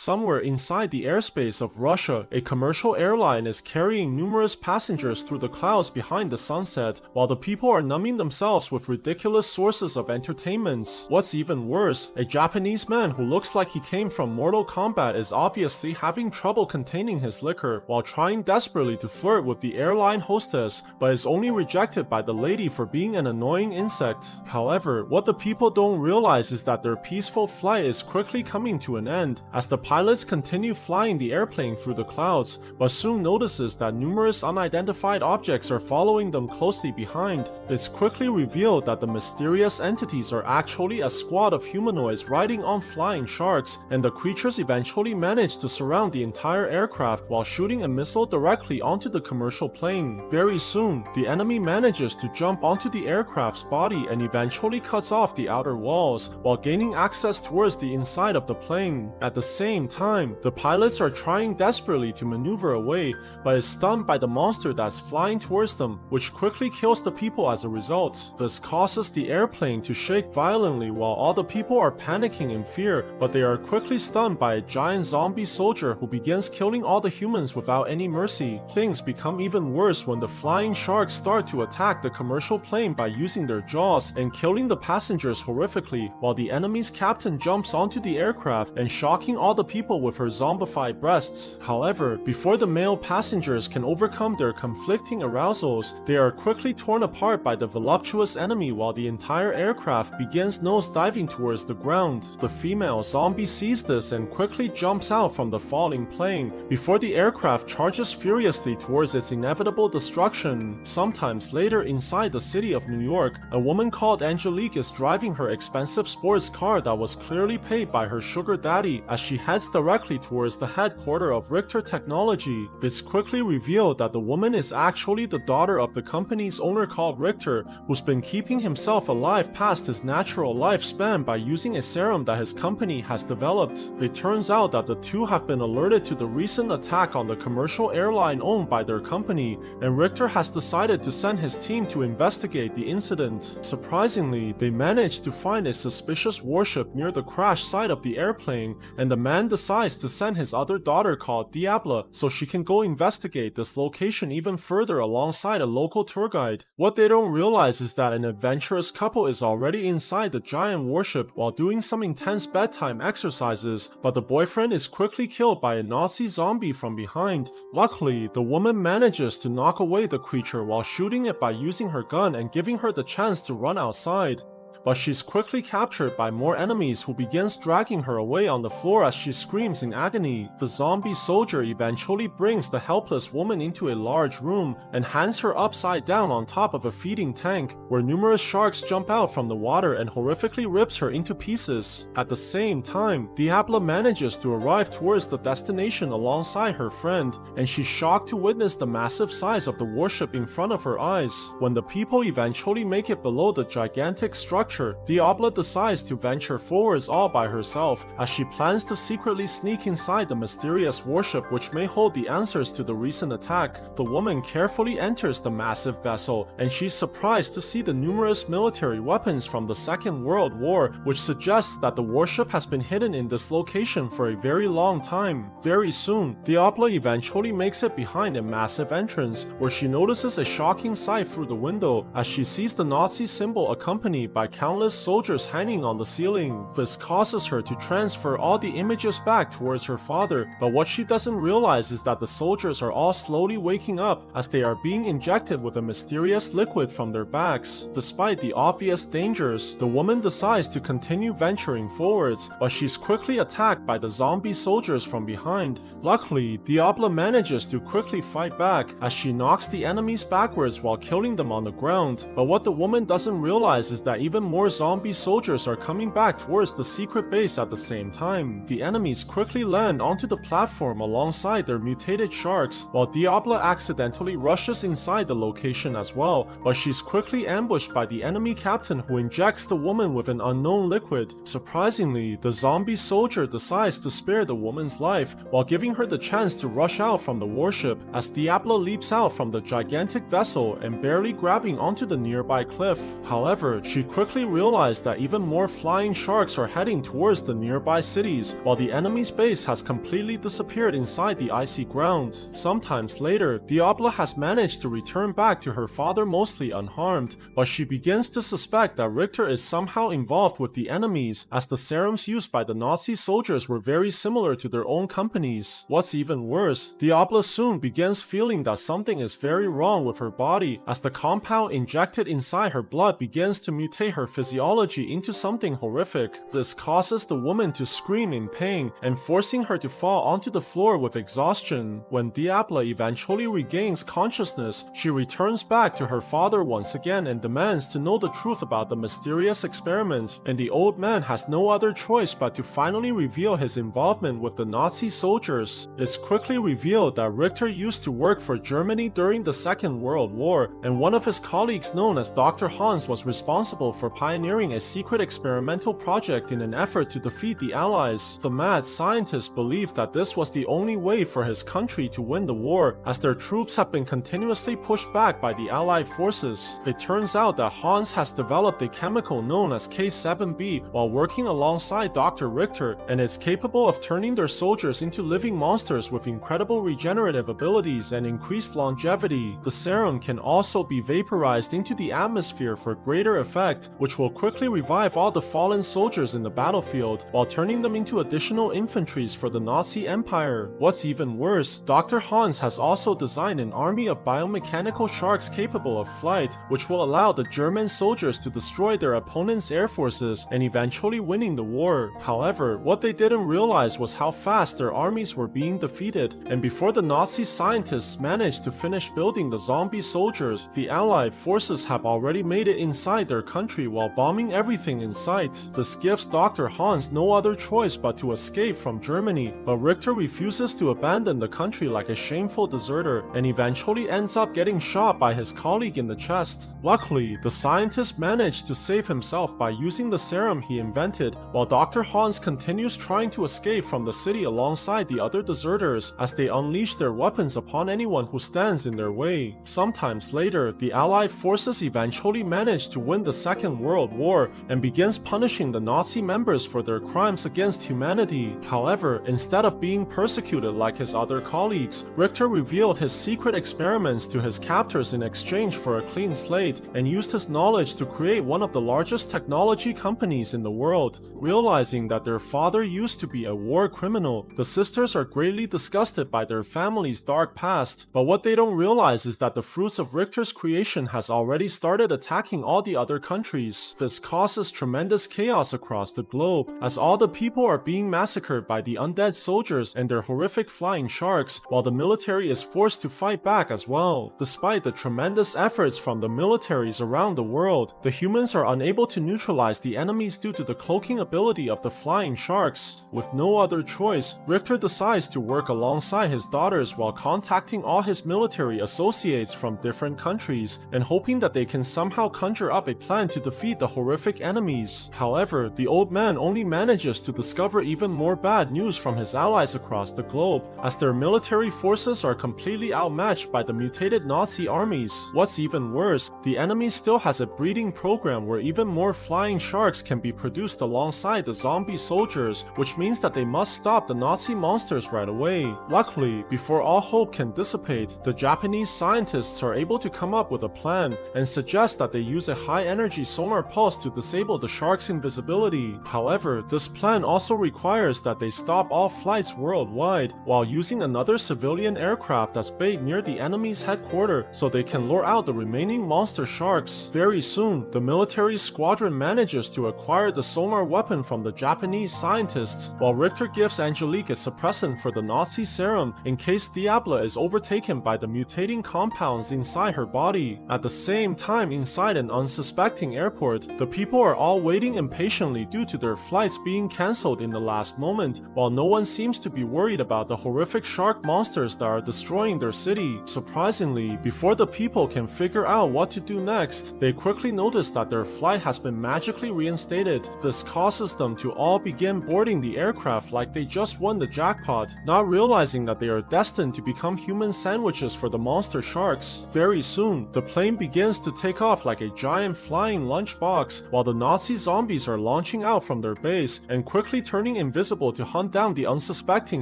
Somewhere inside the airspace of Russia, a commercial airline is carrying numerous passengers through the clouds behind the sunset, while the people are numbing themselves with ridiculous sources of entertainment. What's even worse, a Japanese man who looks like he came from Mortal Kombat is obviously having trouble containing his liquor while trying desperately to flirt with the airline hostess, but is only rejected by the lady for being an annoying insect. However, what the people don't realize is that their peaceful flight is quickly coming to an end, as the pilots continue flying the airplane through the clouds, but soon notices that numerous unidentified objects are following them closely behind. It's quickly revealed that the mysterious entities are actually a squad of humanoids riding on flying sharks, and the creatures eventually manage to surround the entire aircraft while shooting a missile directly onto the commercial plane. Very soon, the enemy manages to jump onto the aircraft's body and eventually cuts off the outer walls, while gaining access towards the inside of the plane. At the same time, the pilots are trying desperately to maneuver away, but is stunned by the monster that's flying towards them, which quickly kills the people as a result. This causes the airplane to shake violently while all the people are panicking in fear, but they are quickly stunned by a giant zombie soldier who begins killing all the humans without any mercy. Things become even worse when the flying sharks start to attack the commercial plane by using their jaws and killing the passengers horrifically, while the enemy's captain jumps onto the aircraft and shocking all the people with her zombified breasts. However, before the male passengers can overcome their conflicting arousals, they are quickly torn apart by the voluptuous enemy while the entire aircraft begins nose-diving towards the ground. The female zombie sees this and quickly jumps out from the falling plane before the aircraft charges furiously towards its inevitable destruction. Sometimes later inside the city of New York, a woman called Angelique is driving her expensive sports car that was clearly paid by her sugar daddy as she heads directly towards the headquarters of Richter Technology. It's quickly revealed that the woman is actually the daughter of the company's owner called Richter, who's been keeping himself alive past his natural lifespan by using a serum that his company has developed. It turns out that the two have been alerted to the recent attack on the commercial airline owned by their company, and Richter has decided to send his team to investigate the incident. Surprisingly, they managed to find a suspicious warship near the crash site of the airplane, and the man decides to send his other daughter called Diabla so she can go investigate this location even further alongside a local tour guide. What they don't realize is that an adventurous couple is already inside the giant warship while doing some intense bedtime exercises, but the boyfriend is quickly killed by a Nazi zombie from behind. Luckily, the woman manages to knock away the creature while shooting it by using her gun and giving her the chance to run outside. But she's quickly captured by more enemies who begins dragging her away on the floor as she screams in agony. The zombie soldier eventually brings the helpless woman into a large room and hands her upside down on top of a feeding tank, where numerous sharks jump out from the water and horrifically rips her into pieces. At the same time, Diabla manages to arrive towards the destination alongside her friend, and she's shocked to witness the massive size of the warship in front of her eyes. When the people eventually make it below the gigantic structure, Diabla decides to venture forwards all by herself, as she plans to secretly sneak inside the mysterious warship which may hold the answers to the recent attack. The woman carefully enters the massive vessel, and she's surprised to see the numerous military weapons from the Second World War, which suggests that the warship has been hidden in this location for a very long time. Very soon, Diabla eventually makes it behind a massive entrance, where she notices a shocking sight through the window as she sees the Nazi symbol accompanied by countless soldiers hanging on the ceiling. This causes her to transfer all the images back towards her father, but what she doesn't realize is that the soldiers are all slowly waking up as they are being injected with a mysterious liquid from their backs. Despite the obvious dangers, the woman decides to continue venturing forwards, but she's quickly attacked by the zombie soldiers from behind. Luckily, Diabla manages to quickly fight back as she knocks the enemies backwards while killing them on the ground, but what the woman doesn't realize is that even more zombie soldiers are coming back towards the secret base at the same time. The enemies quickly land onto the platform alongside their mutated sharks, while Diabla accidentally rushes inside the location as well, but she's quickly ambushed by the enemy captain who injects the woman with an unknown liquid. Surprisingly, the zombie soldier decides to spare the woman's life while giving her the chance to rush out from the warship, as Diabla leaps out from the gigantic vessel and barely grabbing onto the nearby cliff. However, she quickly quickly realize that even more flying sharks are heading towards the nearby cities, while the enemy's base has completely disappeared inside the icy ground. Sometimes later, Diabla has managed to return back to her father mostly unharmed, but she begins to suspect that Richter is somehow involved with the enemies, as the serums used by the Nazi soldiers were very similar to their own companies. What's even worse, Diabla soon begins feeling that something is very wrong with her body, as the compound injected inside her blood begins to mutate her physiology into something horrific. This causes the woman to scream in pain and forcing her to fall onto the floor with exhaustion. When Diabla eventually regains consciousness, she returns back to her father once again and demands to know the truth about the mysterious experiments, and the old man has no other choice but to finally reveal his involvement with the Nazi soldiers. It's quickly revealed that Richter used to work for Germany during the Second World War, and one of his colleagues known as Dr. Hans was responsible for pioneering a secret experimental project in an effort to defeat the Allies. The mad scientist believed that this was the only way for his country to win the war, as their troops have been continuously pushed back by the Allied forces. It turns out that Hans has developed a chemical known as K7B while working alongside Dr. Richter, and is capable of turning their soldiers into living monsters with incredible regenerative abilities and increased longevity. The serum can also be vaporized into the atmosphere for greater effect, which will quickly revive all the fallen soldiers in the battlefield, while turning them into additional infantries for the Nazi Empire. What's even worse, Dr. Hans has also designed an army of biomechanical sharks capable of flight, which will allow the German soldiers to destroy their opponent's air forces and eventually winning the war. However, what they didn't realize was how fast their armies were being defeated, and before the Nazi scientists managed to finish building the zombie soldiers, the Allied forces have already made it inside their country while bombing everything in sight. This gives Dr. Hans no other choice but to escape from Germany, but Richter refuses to abandon the country like a shameful deserter, and eventually ends up getting shot by his colleague in the chest. Luckily, the scientist managed to save himself by using the serum he invented, while Dr. Hans continues trying to escape from the city alongside the other deserters as they unleash their weapons upon anyone who stands in their way. Sometimes later, the Allied forces eventually manage to win the Second World War and begins punishing the Nazi members for their crimes against humanity. However, instead of being persecuted like his other colleagues, Richter revealed his secret experiments to his captors in exchange for a clean slate, and used his knowledge to create one of the largest technology companies in the world. Realizing that their father used to be a war criminal, the sisters are greatly disgusted by their family's dark past, but what they don't realize is that the fruits of Richter's creation has already started attacking all the other countries. This causes tremendous chaos across the globe, as all the people are being massacred by the undead soldiers and their horrific flying sharks, while the military is forced to fight back as well. Despite the tremendous efforts from the militaries around the world, the humans are unable to neutralize the enemies due to the cloaking ability of the flying sharks. With no other choice, Richter decides to work alongside his daughters while contacting all his military associates from different countries and hoping that they can somehow conjure up a plan to defeat the horrific enemies. However, the old man only manages to discover even more bad news from his allies across the globe, as their military forces are completely outmatched by the mutated Nazi armies. What's even worse, the enemy still has a breeding program where even more flying sharks can be produced alongside the zombie soldiers, which means that they must stop the Nazi monsters right away. Luckily, before all hope can dissipate, the Japanese scientists are able to come up with a plan and suggest that they use a high-energy sonar pulse to disable the sharks' invisibility. However, this plan also requires that they stop all flights worldwide while using another civilian aircraft that's based near the enemy's headquarters so they can lure out the remaining monster sharks. Very soon, the military squadron manages to acquire the sonar weapon from the Japanese scientists, while Richter gives Angelique a suppressant for the Nazi serum in case Diabla is overtaken by the mutating compounds inside her body. At the same time, inside an unsuspecting airport, the people are all waiting impatiently due to their flights being cancelled in the last moment, while no one seems to be worried about the horrific shark monsters that are destroying their city. Surprisingly, before the people can figure out what to do next, they quickly notice that their flight has been magically reinstated. This causes them to all begin boarding the aircraft like they just won the jackpot, not realizing that they are destined to become human sandwiches for the monster sharks. Very soon, the plane begins to take off like a giant flying lunch lunchbox, while the Nazi zombies are launching out from their base and quickly turning invisible to hunt down the unsuspecting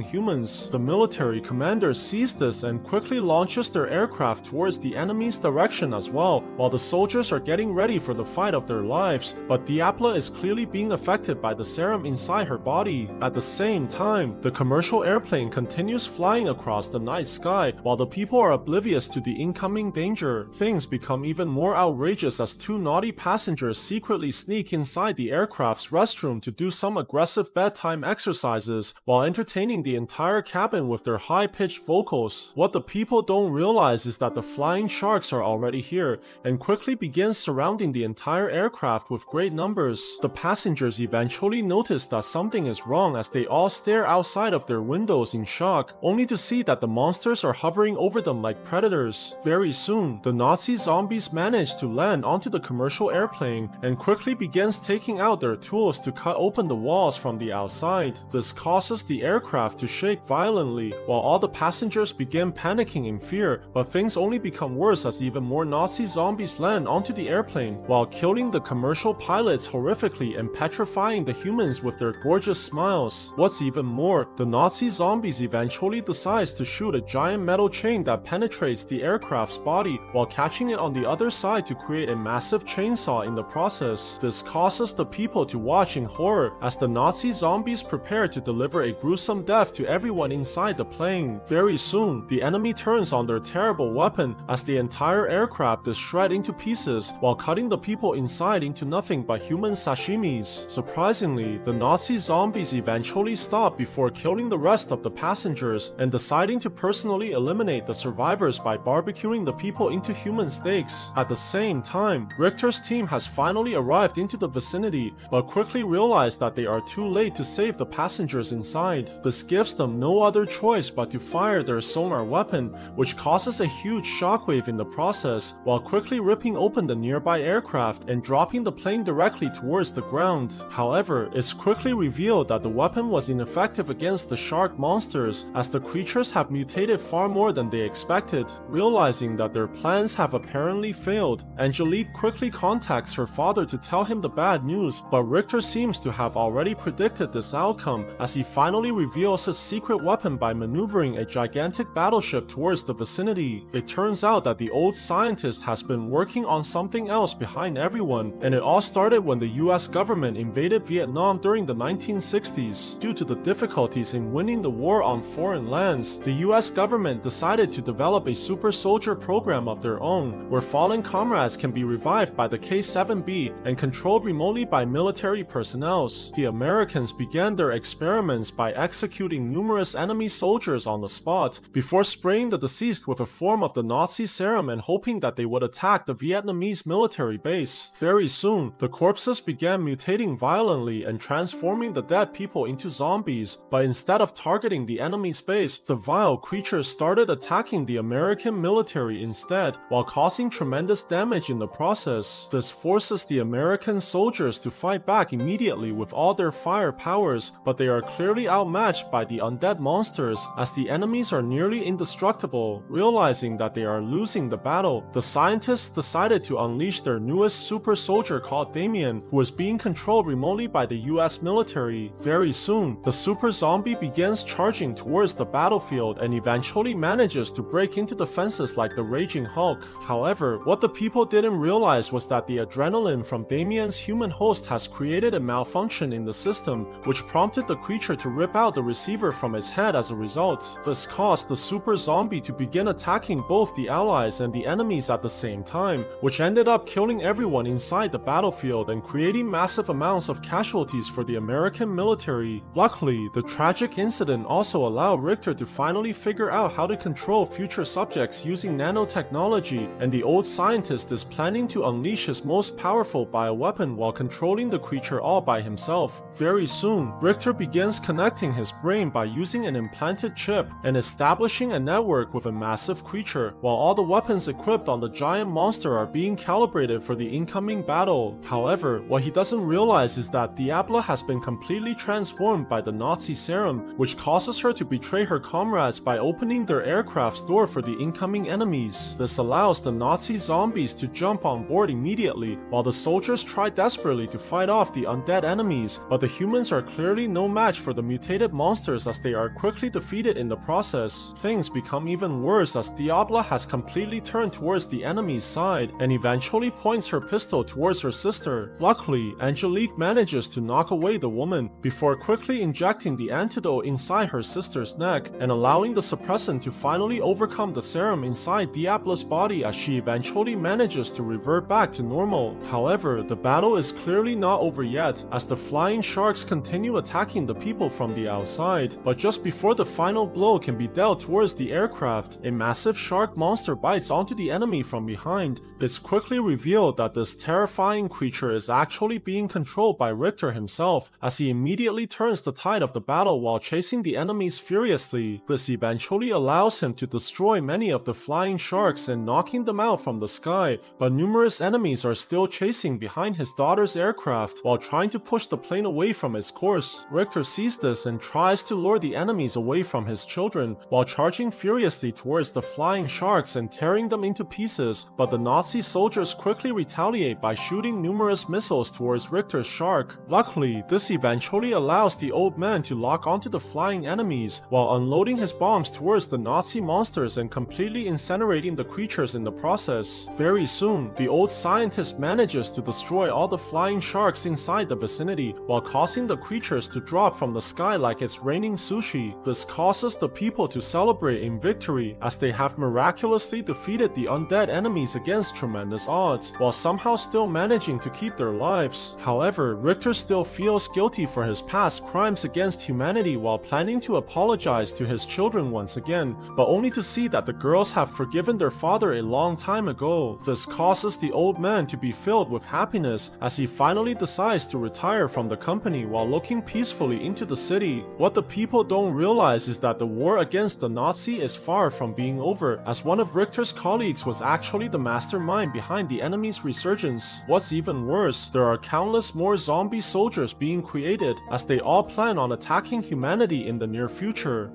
humans. The military commander sees this and quickly launches their aircraft towards the enemy's direction as well, while the soldiers are getting ready for the fight of their lives, but Diabla is clearly being affected by the serum inside her body. At the same time, the commercial airplane continues flying across the night sky while the people are oblivious to the incoming danger. Things become even more outrageous as two naughty passengers secretly sneak inside the aircraft's restroom to do some aggressive bedtime exercises while entertaining the entire cabin with their high-pitched vocals. What the people don't realize is that the flying sharks are already here and quickly begin surrounding the entire aircraft with great numbers. The passengers eventually notice that something is wrong as they all stare outside of their windows in shock, only to see that the monsters are hovering over them like predators. Very soon, the Nazi zombies manage to land onto the commercial airplane and quickly begins taking out their tools to cut open the walls from the outside. This causes the aircraft to shake violently, while all the passengers begin panicking in fear, but things only become worse as even more Nazi zombies land onto the airplane, while killing the commercial pilots horrifically and petrifying the humans with their gorgeous smiles. What's even more, the Nazi zombies eventually decides to shoot a giant metal chain that penetrates the aircraft's body while catching it on the other side to create a massive chainsaw in the process. This causes the people to watch in horror as the Nazi zombies prepare to deliver a gruesome death to everyone inside the plane. Very soon, the enemy turns on their terrible weapon as the entire aircraft is shred into pieces while cutting the people inside into nothing but human sashimis. Surprisingly, the Nazi zombies eventually stop before killing the rest of the passengers and deciding to personally eliminate the survivors by barbecuing the people into human steaks. At the same time, Richter's team has finally arrived into the vicinity, but quickly realize that they are too late to save the passengers inside. This gives them no other choice but to fire their sonar weapon, which causes a huge shockwave in the process, while quickly ripping open the nearby aircraft and dropping the plane directly towards the ground. However, it's quickly revealed that the weapon was ineffective against the shark monsters, as the creatures have mutated far more than they expected. Realizing that their plans have apparently failed, Angelique quickly contacts her father to tell him the bad news, but Richter seems to have already predicted this outcome as he finally reveals his secret weapon by maneuvering a gigantic battleship towards the vicinity. It turns out that the old scientist has been working on something else behind everyone, and it all started when the US government invaded Vietnam during the 1960s. Due to the difficulties in winning the war on foreign lands, the US government decided to develop a super soldier program of their own, where fallen comrades can be revived by the K-7B and controlled remotely by military personnel. The Americans began their experiments by executing numerous enemy soldiers on the spot, before spraying the deceased with a form of the Nazi serum and hoping that they would attack the Vietnamese military base. Very soon, the corpses began mutating violently and transforming the dead people into zombies, but instead of targeting the enemy's base, the vile creatures started attacking the American military instead, while causing tremendous damage in the process. This forces the American soldiers to fight back immediately with all their fire powers, but they are clearly outmatched by the undead monsters, as the enemies are nearly indestructible. Realizing that they are losing the battle, the scientists decided to unleash their newest super soldier called Damien, who is being controlled remotely by the US military. Very soon, the super zombie begins charging towards the battlefield and eventually manages to break into the fences like the Raging Hulk. However, what the people didn't realize was that the adrenaline from Damien's human host has created a malfunction in the system, which prompted the creature to rip out the receiver from its head as a result. This caused the super zombie to begin attacking both the allies and the enemies at the same time, which ended up killing everyone inside the battlefield and creating massive amounts of casualties for the American military. Luckily, the tragic incident also allowed Richter to finally figure out how to control future subjects using nanotechnology, and the old scientist is planning to unleash his most powerful bioweapon while controlling the creature all by himself. Very soon, Richter begins connecting his brain by using an implanted chip and establishing a network with a massive creature, while all the weapons equipped on the giant monster are being calibrated for the incoming battle. However, what he doesn't realize is that Diabla has been completely transformed by the Nazi serum, which causes her to betray her comrades by opening their aircraft's door for the incoming enemies. This allows the Nazi zombies to jump on board immediately, quickly, while the soldiers try desperately to fight off the undead enemies, but the humans are clearly no match for the mutated monsters as they are quickly defeated in the process. Things become even worse as Diabla has completely turned towards the enemy's side and eventually points her pistol towards her sister. Luckily, Angelique manages to knock away the woman before quickly injecting the antidote inside her sister's neck and allowing the suppressant to finally overcome the serum inside Diabla's body as she eventually manages to revert back to normal. However, the battle is clearly not over yet as the flying sharks continue attacking the people from the outside, but just before the final blow can be dealt towards the aircraft, a massive shark monster bites onto the enemy from behind. It's quickly revealed that this terrifying creature is actually being controlled by Richter himself, as he immediately turns the tide of the battle while chasing the enemies furiously. This eventually allows him to destroy many of the flying sharks and knocking them out from the sky, but numerous enemies are still chasing behind his daughter's aircraft while trying to push the plane away from its course. Richter sees this and tries to lure the enemies away from his children while charging furiously towards the flying sharks and tearing them into pieces, but the Nazi soldiers quickly retaliate by shooting numerous missiles towards Richter's shark. Luckily, this eventually allows the old man to lock onto the flying enemies while unloading his bombs towards the Nazi monsters and completely incinerating the creatures in the process. Very soon, the old scientist manages to destroy all the flying sharks inside the vicinity while causing the creatures to drop from the sky like it's raining sushi. This causes the people to celebrate in victory as they have miraculously defeated the undead enemies against tremendous odds, while somehow still managing to keep their lives. However, Richter still feels guilty for his past crimes against humanity while planning to apologize to his children once again, but only to see that the girls have forgiven their father a long time ago. This causes the old man to be filled with happiness as he finally decides to retire from the company while looking peacefully into the city. What the people don't realize is that the war against the Nazi is far from being over, as one of Richter's colleagues was actually the mastermind behind the enemy's resurgence. What's even worse, there are countless more zombie soldiers being created as they all plan on attacking humanity in the near future.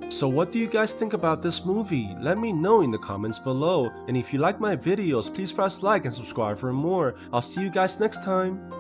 So what do you guys think about this movie? Let me know in the comments below, and if you like my videos, please press like and subscribe for more. I'll see you guys next time.